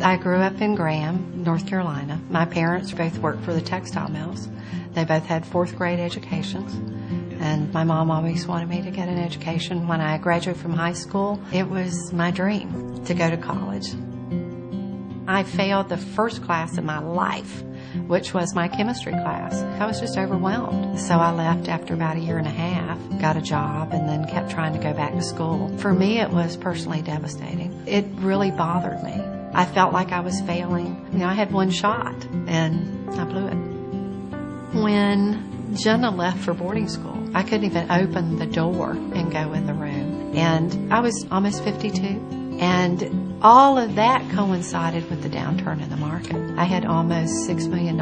I grew up in Graham, North Carolina. My parents both worked for the textile mills. They both had fourth grade educations, and my mom always wanted me to get an education. When I graduated from high school, it was my dream to go to college. I failed the first class in my life, which was my chemistry class. I was just overwhelmed. So I left after about a year and a half, got a job, and then kept trying to go back to school. For me, it was personally devastating. It really bothered me. I felt like I was failing. I had one shot, and I blew it. When Jenna left for boarding school, I couldn't even open the door and go in the room. And I was almost 52. And all of that coincided with the downturn in the market. I had almost $6 million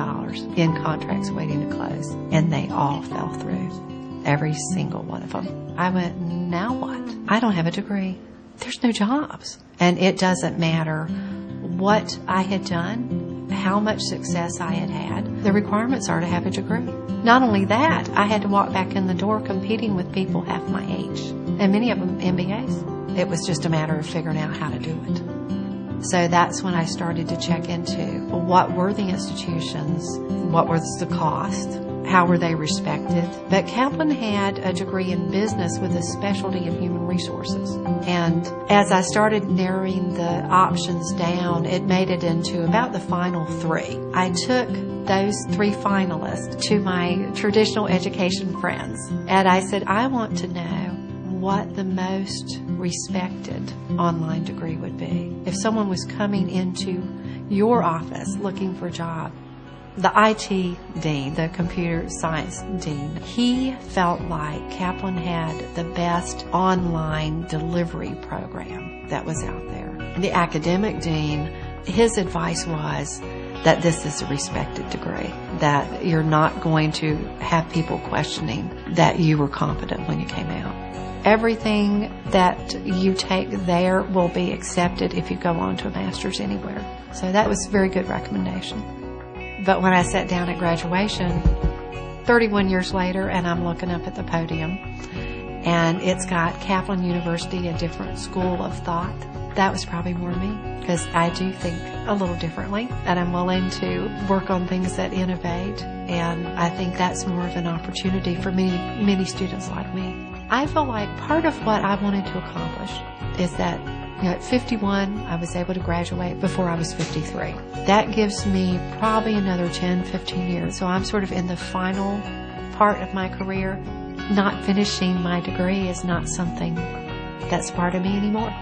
in contracts waiting to close, and they all fell through. Every single one of them. I went, now what? I don't have a degree. There's no jobs. And it doesn't matter what I had done, how much success I had had. The requirements are to have a degree. Not only that, I had to walk back in the door competing with people half my age, and many of them MBAs. It was just a matter of figuring out how to do it. So that's when I started to check into what were the institutions, what was the cost, how were they respected. But Kaplan had a degree in business with a specialty in human resources. And as I started narrowing the options down, it made it into about the final three. I took those three finalists to my traditional education friends, and I said, I want to know what the most respected online degree would be. If someone was coming into your office looking for a job, the IT dean, the computer science dean, he felt like Kaplan had the best online delivery program that was out there. The academic dean, his advice was that this is a respected degree, that you're not going to have people questioning that you were competent when you came out. Everything that you take there will be accepted if you go on to a master's anywhere. So that was a very good recommendation. But when I sat down at graduation, 31 years later, and I'm looking up at the podium, and it's got Kaplan University, a different school of thought, that was probably more me, because I do think a little differently, and I'm willing to work on things that innovate, and I think that's more of an opportunity for many students like me. I feel like part of what I wanted to accomplish is that at 51, I was able to graduate before I was 53. That gives me probably another 10, 15 years. So I'm sort of in the final part of my career. Not finishing my degree is not something that's part of me anymore.